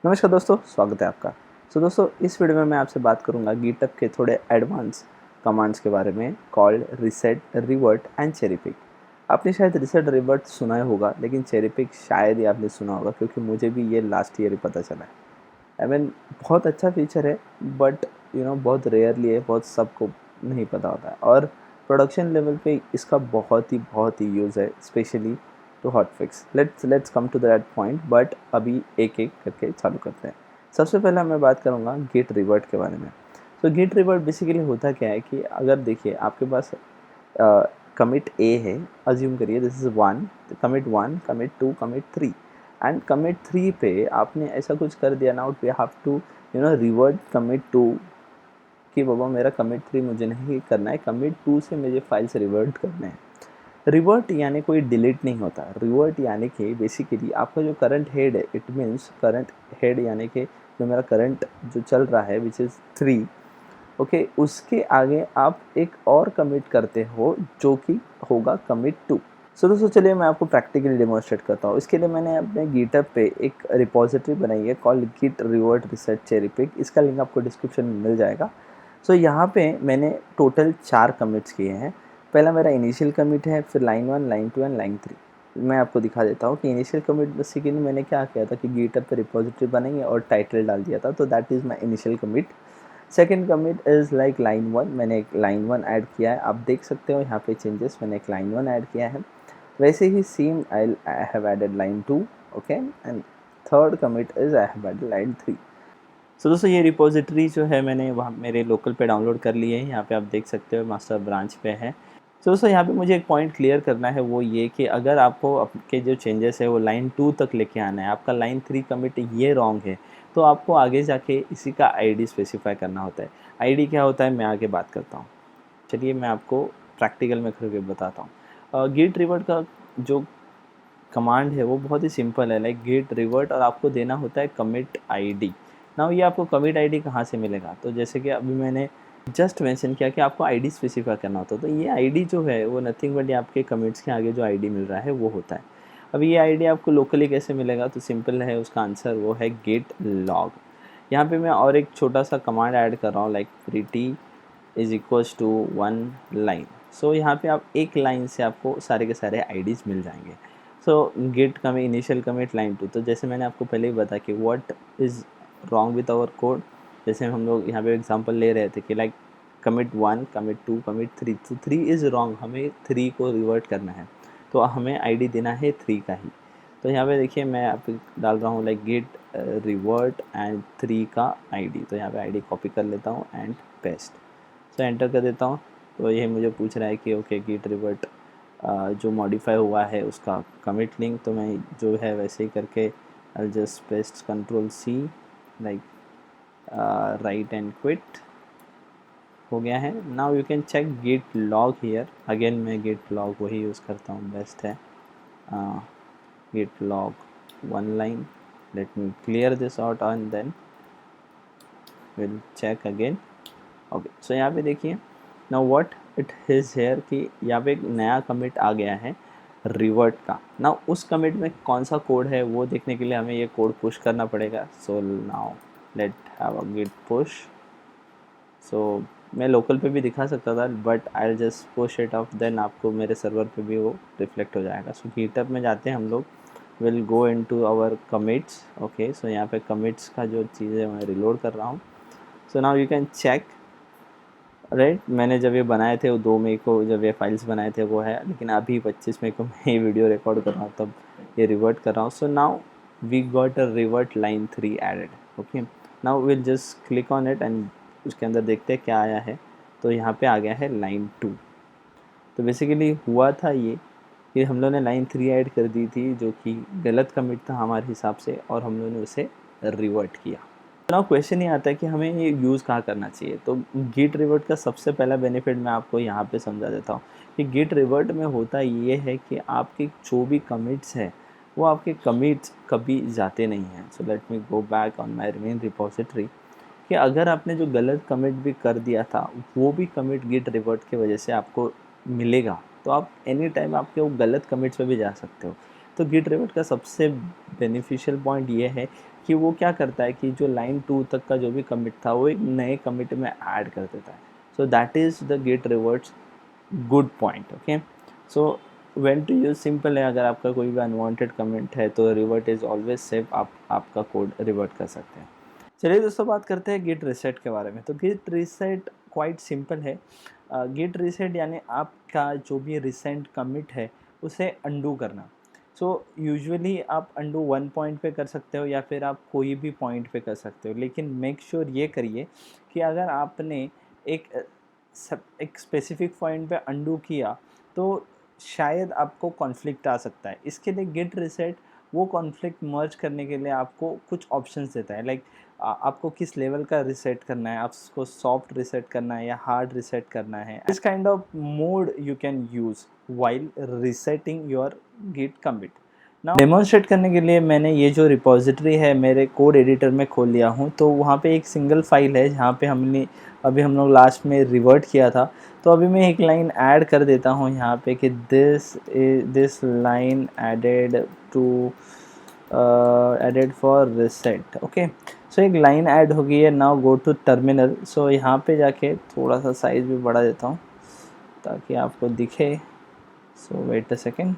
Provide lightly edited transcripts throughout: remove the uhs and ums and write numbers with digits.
नमस्कार दोस्तों, स्वागत है आपका। दोस्तों, इस वीडियो में मैं आपसे बात करूंगा गिटहब के थोड़े एडवांस कमांड्स के बारे में called reset, revert and cherry pick. आपने शायद रीसेट रिवर्ट सुना ही होगा, लेकिन चेरी पिक शायद ही आपने सुना होगा, क्योंकि मुझे भी ये लास्ट ईयर ही पता चला है। बहुत अच्छा फीचर है, बट बहुत रेयरली है, बहुत सबको नहीं पता होता है। और प्रोडक्शन लेवल पे इसका बहुत ही यूज़ है, specially to hot fix. Let's come to that point, but अभी एक एक करके चालू करते हैं। सबसे पहले मैं बात करूँगा गेट रिवर्ट के बारे में। तो गेट रिवर्ट बेसिकली होता क्या है कि अगर देखिए आपके पास कमिट ए है, अज्यूम करिए this is one, commit one, commit two, commit three, and commit three पे आपने ऐसा कुछ कर दिया ना, we have to revert commit two, कि बाबा मेरा कमिट थ्री मुझे नहीं करना है, कमिट टू से मुझे फाइल्स रिवर्ट करने हैं। रिवर्ट यानी कोई डिलीट नहीं होता। रिवर्ट यानी कि बेसिकली आपका जो करंट हेड है, इट मीन्स करंट हेड यानी कि जो मेरा करंट जो चल रहा है विच इज़ थ्री, ओके, उसके आगे आप एक और कमिट करते हो जो कि होगा कमिट टू। दोस्तों, चलिए मैं आपको प्रैक्टिकली डेमोन्स्ट्रेट करता हूँ। इसके लिए मैंने अपने गिटहब पे एक रिपोजिटरी बनाई है called git revert reset cherry pick. इसका लिंक आपको डिस्क्रिप्शन में मिल जाएगा। यहाँ पे मैंने टोटल 4 कमिट्स किए हैं। पहला मेरा इनिशियल कमिट है, फिर लाइन 1, लाइन 2 एंड लाइन 3। मैं आपको दिखा देता हूँ कि इनिशियल कमिट बेसिकली मैंने क्या किया था कि गिटहब पे रिपोजिटरी बनाई है और टाइटल डाल दिया था, तो that is my initial commit. Second commit is like line 1, मैंने एक लाइन 1 ऐड किया है। आप देख सकते हो यहाँ पे चेंजेस, मैंने एक लाइन 1 ऐड किया है। वैसे ही same I have added line 2, okay, and third commit is I have added line 3। दोस्तों, ये रिपोजिटरी जो है मैंने वहाँ मेरे लोकल पे डाउनलोड कर ली है। यहाँ पे आप देख सकते हो मास्टर ब्रांच पे है। दोस्तों, यहाँ पे मुझे एक पॉइंट क्लियर करना है, वो ये कि अगर आपको आपके जो चेंजेस है वो लाइन 2 तक लेके आना है, आपका लाइन 3 कमिट ये रॉन्ग है, तो आपको आगे जाके इसी का आईडी स्पेसिफाई करना होता है। आईडी क्या होता है मैं आगे बात करता हूँ। चलिए मैं आपको प्रैक्टिकल में करके बताता हूँ। गिट रिवर्ट का जो कमांड है वो बहुत ही सिंपल है, लाइक गिट रिवर्ट, और आपको देना होता है कमिट आईडी। नाउ ये आपको कमिट आईडी कहाँ से मिलेगा, तो जैसे कि अभी मैंने जस्ट मेंशन किया कि आपको आईडी स्पेसिफाई करना होता है, तो ये आईडी जो है वो नथिंग बट आपके कमिट्स के आगे जो आईडी मिल रहा है वो होता है। अब ये आईडी आपको लोकली कैसे मिलेगा, तो सिंपल है, उसका आंसर वो है गेट लॉग। यहाँ पे मैं और एक छोटा सा कमांड ऐड कर रहा हूँ, like pretty is equals to 1 line. यहाँ पे आप एक लाइन से आपको सारे के सारे आईडीज़ मिल जाएंगे। Git commit, initial commit, line 2। तो जैसे मैंने आपको पहले ही बताया कि what is wrong with our code. जैसे हम लोग यहाँ पे एग्जांपल ले रहे थे कि लाइक कमिट 1, कमिट 2, कमिट 3, तो 3 इज़ रॉन्ग, हमें 3 को रिवर्ट करना है, तो हमें आईडी देना है 3 का ही। तो यहाँ पे देखिए मैं आप डाल रहा हूँ लाइक गेट रिवर्ट एंड 3 का आईडी। तो यहाँ पे आईडी कॉपी कर लेता हूँ एंड पेस्ट। एंटर कर देता हूँ। तो ये मुझे पूछ रहा है कि ओके गिट रिवर्ट जो मॉडिफाई हुआ है उसका कमिट लिंक, तो मैं जो है वैसे ही करके I just paste control C, like write and quit, हो गया है। Now you can check git log here. Again मैं गिट लॉग वही यूज़ करता हूँ, बेस्ट है। Git log 1 line, let me clear this out and then will check again. Okay, so यहाँ पे देखिए now what it is here कि यहाँ पे एक नया कमिट आ गया है रिवर्ट का। नाउ उस कमिट में कौन सा कोड है वो देखने के लिए हमें ये कोड पुश करना पड़ेगा। So now let have a git push. मैं लोकल पे भी दिखा सकता था, but I just push it off, then आपको मेरे सर्वर पे भी वो रिफ्लेक्ट हो जाएगा। गिटहब में जाते हैं हम लोग, will go into our commits. Okay, so यहाँ पे कमिट्स का जो चीज़ है मैं रिलोड कर रहा हूँ। So now you can check, right, मैंने जब ये बनाए थे वो 2 मई को जब ये फाइल्स बनाए थे वो है, लेकिन अभी 25 मई को मैं ये वीडियो रिकॉर्ड कर रहा हूँ तब ये रिवर्ट कर रहा हूँ। So now we got a revert line 3 added. Okay, now will just click on it and उसके अंदर देखते हैं क्या आया है। तो यहाँ पे आ गया है लाइन 2। तो बेसिकली हुआ था ये कि हम लोगों ने लाइन 3 ऐड कर दी थी, जो कि गलत कमिट था हमारे हिसाब से, और हम लोगों ने उसे रिवर्ट किया। नाउ क्वेश्चन ये आता है कि हमें ये यूज़ कहाँ करना चाहिए। तो गिट रिवर्ट का सबसे पहला बेनिफिट मैं आपको यहाँ पे समझा देता हूँ कि गिट रिवर्ट में होता ये है कि आपके जो भी कमिट्स हैं वो आपके कमिट्स कभी जाते नहीं हैं। सो let me go back on my main repository, कि अगर आपने जो गलत कमिट भी कर दिया था वो भी कमिट गिट रिवर्ट की वजह से आपको मिलेगा, तो आप एनी टाइम आपके वो गलत कमिट्स पे भी जा सकते हो। तो गिट रिवर्ट का सबसे बेनिफिशियल पॉइंट ये है कि वो क्या करता है कि जो लाइन 2 तक का जो भी कमिट था वो एक नए कमिट में ऐड कर देता है. So that is the git reverts good point. Okay, so when to use simple है. अगर आपका कोई भी अनवांटेड कमेंट है तो रिवर्ट इज़ ऑलवेज सेफ. आप आपका कोड रिवर्ट कर सकते हैं. चलिए दोस्तों, बात करते हैं गिट रीसेट के बारे में. तो गिट रीसेट क्वाइट सिंपल है. गिट रीसेट यानी आपका जो भी रिसेंट कमिट है उसे अंडू करना. सो यूजुअली आप अंडू 1 पॉइंट पे कर सकते हो या फिर आप कोई भी पॉइंट पे कर सकते हो, लेकिन मेक श्योर ये करिए कि अगर आपने एक एक स्पेसिफिक पॉइंट पे अंडू किया तो शायद आपको कॉन्फ्लिक्ट आ सकता है. इसके लिए गिट रीसेट वो कॉन्फ्लिक्ट मर्ज करने के लिए आपको कुछ ऑप्शंस देता है. लाइक आपको किस लेवल का रिसेट करना है, आपको सॉफ्ट रिसेट करना है या हार्ड रिसेट करना है. This kind of mode you can use while resetting your git commit. Now demonstrate करने के लिए मैंने ये जो रिपोजिटरी है मेरे कोड एडिटर में खोल लिया हूँ. तो वहाँ पे एक सिंगल फाइल है जहाँ पे हमने अभी हम लोग लास्ट में रिवर्ट किया था. तो अभी मैं एक लाइन ऐड कर देता हूँ यहाँ पे कि this line added two added for reset. Okay, so एक लाइन ऐड हो गई है. Now go to terminal. So यहाँ पे जाके थोड़ा सा साइज़ भी बढ़ा देता हूँ ताकि आपको दिखे. So wait a second.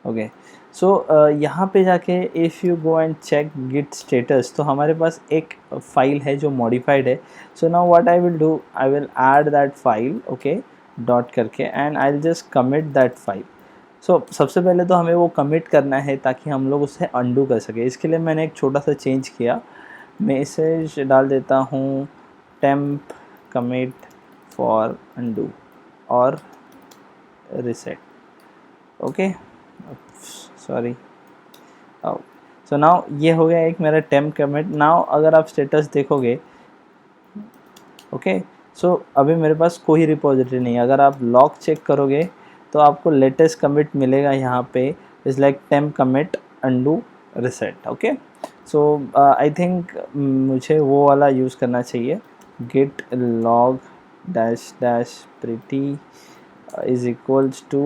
Okay, so यहाँ पे जाके if you go and check git status तो हमारे पास एक फाइल है जो मॉडिफाइड है. So now what I will do, I will add that file. Okay, dot करके and I will just commit that file. So सबसे पहले तो हमें वो कमिट करना है ताकि हम लोग उसे अंडू कर सके. इसके लिए मैंने एक छोटा सा चेंज किया. मैसेज डाल देता हूँ टेम्प कमिट फॉर अंडू और reset. Okay, sorry. So now ये हो गया एक मेरा टेम्प कमिट. नाउ अगर आप स्टेटस देखोगे, ओके, सो अभी मेरे पास कोई रिपोजिटरी नहीं है. अगर आप लॉग चेक करोगे तो आपको लेटेस्ट कमिट मिलेगा यहाँ पे. Is like temp commit undo reset. Okay, so I think मुझे वो वाला यूज़ करना चाहिए. Git log dash dash pretty is equals to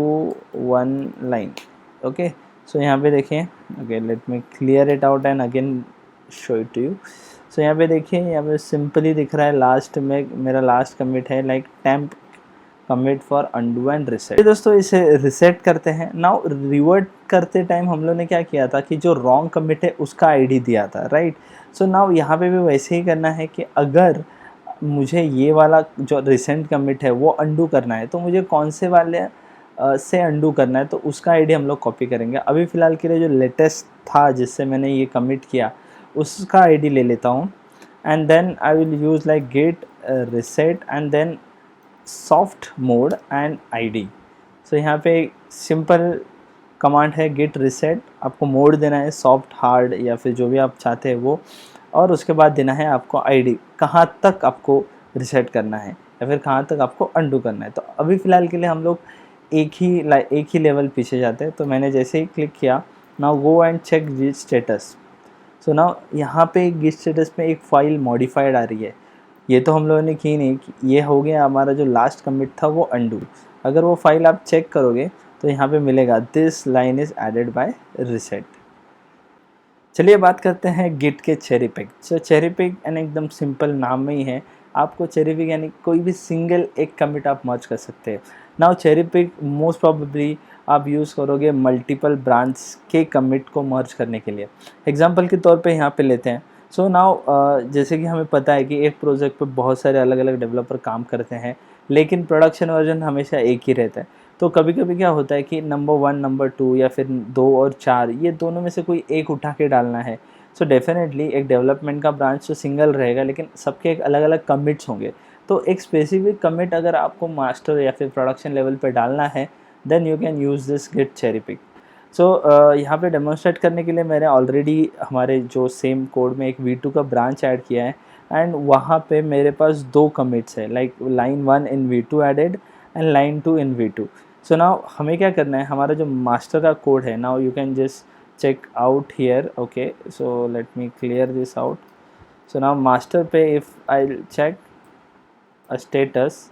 1 line. Okay, so यहाँ पे देखें. Okay, let me clear it out and again show it to you. So यहाँ पे देखिए, यहाँ पे सिंपली दिख रहा है लास्ट में मेरा लास्ट कमिट है like temp commit for undo and reset. दोस्तों इसे रिसेट करते हैं. नाउ रिवर्ट करते टाइम हम लोग ने क्या किया था कि जो रॉन्ग कमिट है उसका आईडी दिया था, राइट. सो नाउ यहाँ पे भी वैसे ही करना है कि अगर मुझे ये वाला जो रिसेंट कमिट है वो अंडू करना है तो मुझे कौन से वाले से अंडू करना है तो उसका आईडी हम लोग कॉपी करेंगे. अभी फ़िलहाल के लिए जो लेटेस्ट था जिससे मैंने ये कमिट किया उसका आईडी ले लेता हूँ. And then I will use like git reset and then soft mode and ID. So यहाँ पे सिंपल कमांड है गेट रिसेट. आपको मोड देना है सॉफ्ट, हार्ड या फिर जो भी आप चाहते हैं वो, और उसके बाद देना है आपको आईडी, कहाँ तक आपको रिसेट करना है या फिर कहाँ तक आपको अंडू करना है. तो अभी फ़िलहाल के लिए हम लोग एक ही लेवल पीछे जाते हैं. तो मैंने जैसे ही क्लिक किया, now go and check git status. So now यहाँ पे गिट स्टेटस में एक फ़ाइल मॉडिफाइड आ रही है. ये तो हम लोगों ने की नहीं. ये हो गया हमारा जो लास्ट कमिट था वो अंडू. अगर वो फाइल आप चेक करोगे तो यहाँ पे मिलेगा this line is added by reset. चलिए बात करते हैं गिट के cherry pick. So cherry pick यानी एकदम सिंपल नाम में ही है. आपको चेरी पिक यानी कोई भी सिंगल एक कमिट आप मर्ज कर सकते हैं. Now cherry pick most probably आप यूज़ करोगे मल्टीपल ब्रांच के कमिट को मर्ज करने के लिए. एग्जांपल के तौर पे यहाँ पे लेते हैं. सो नाउ जैसे कि हमें पता है कि एक प्रोजेक्ट पे बहुत सारे अलग अलग डेवलपर काम करते हैं लेकिन प्रोडक्शन वर्जन हमेशा एक ही रहता है. तो कभी कभी क्या होता है कि नंबर 1 नंबर 2 या फिर 2 और 4 ये दोनों में से कोई एक उठा के डालना है. सो डेफिनेटली एक डेवलपमेंट का ब्रांच तो सिंगल रहेगा लेकिन सबके एक अलग अलग कमिट्स होंगे. तो एक स्पेसिफिक कमिट अगर आपको मास्टर या फिर प्रोडक्शन लेवल पे डालना है then you can use this git cherry pick. So यहाँ पे डेमोन्स्ट्रेट करने के लिए मैंने ऑलरेडी हमारे जो सेम कोड में एक V2 का ब्रांच ऐड किया है एंड वहाँ पे मेरे पास 2 कमिट्स है like line 1 in V2 added and line 2 in V2. So now हमें क्या करना है, हमारा जो मास्टर का कोड है, now you can just check out here. Okay, so let me clear this out. So now master पे if I check a status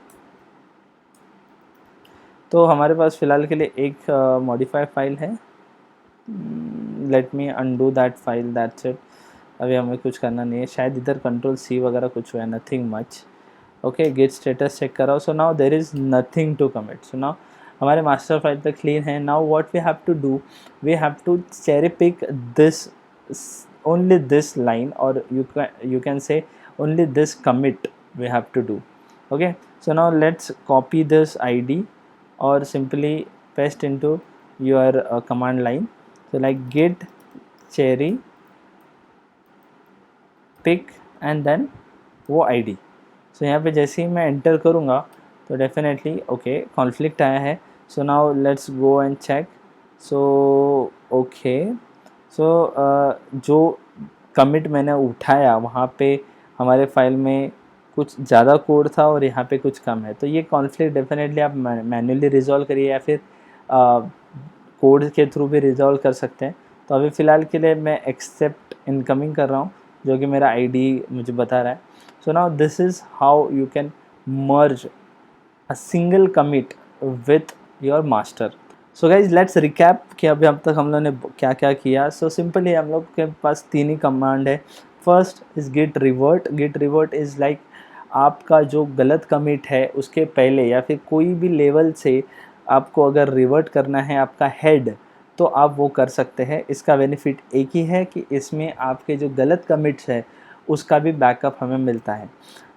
तो हमारे पास फ़िलहाल के लिए एक मॉडिफाई फाइल है let me undo that file, that's it. अभी हमें कुछ करना नहीं है, शायद इधर कंट्रोल सी वगैरह कुछ हुआ है, nothing much. Okay, git status check कराओ। So now there is nothing to commit. So now हमारे मास्टर फाइल तक क्लीन है। Now what we have to do, we have to cherry pick this only this line, or you can say only this commit we have to do. Okay, so now let's copy this id or simply paste into your command line. So like git cherry pick and then वो id. so यहाँ पे जैसे ही मैं enter करूँगा तो definitely okay conflict आया है. So now let's go and check. So okay, so जो कमिट मैंने उठाया वहाँ पे हमारे फाइल में कुछ ज़्यादा कोड था और यहाँ पे कुछ कम है. तो ये कॉन्फ्लिक्ट डेफिनेटली आप मैन्युअली रिजॉल्व करिए या फिर कोड के थ्रू भी रिजॉल्व कर सकते हैं. तो अभी फ़िलहाल के लिए मैं एक्सेप्ट इनकमिंग कर रहा हूँ जो कि मेरा आईडी मुझे बता रहा है. So now this is how you can merge a single commit with your master. So guys let's recap कि अभी अब तक हम लोग ने क्या क्या किया. सो सिंपली हम लोग के पास 3 ही कमांड है. First is git revert. Git revert is like आपका जो गलत कमिट है उसके पहले या फिर कोई भी लेवल से आपको अगर रिवर्ट करना है आपका हेड तो आप वो कर सकते हैं. इसका बेनिफिट एक ही है कि इसमें आपके जो गलत कमिट्स है उसका भी बैकअप हमें मिलता है.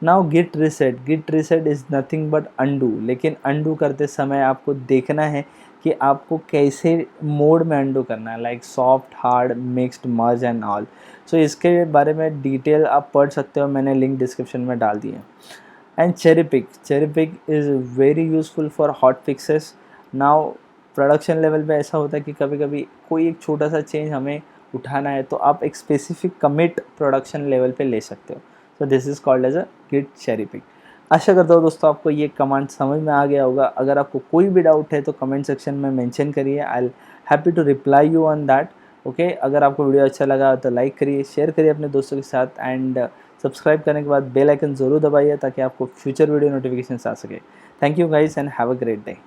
Now git reset. Git reset is nothing but undo. लेकिन अनडू करते समय आपको देखना है कि आपको कैसे मोड में अनडू करना है, like soft, hard, mixed, merge and all. So इसके बारे में डिटेल आप पढ़ सकते हो, मैंने लिंक डिस्क्रिप्शन में डाल दी है. And cherry pick. Cherry pick is very useful for hot fixes. Now production level पे ऐसा होता है कि कभी कभी कोई एक छोटा सा चेंज हमें उठाना है तो आप एक स्पेसिफिक कमिट प्रोडक्शन लेवल पे ले सकते हो. So this is called as a git cherry pick. आशा करता हूँ दोस्तों आपको ये कमांड समझ में आ गया होगा. अगर आपको कोई भी डाउट है तो कमेंट सेक्शन में मेंशन करिए. I'll happy to reply you on that. Okay, अगर आपको वीडियो अच्छा लगा तो लाइक करिए, शेयर करिए अपने दोस्तों के साथ एंड सब्सक्राइब करने के बाद बेल आइकन ज़रूर दबाइए ताकि आपको फ्यूचर वीडियो नोटिफिकेशन आ सके. Thank you guys and have a great day.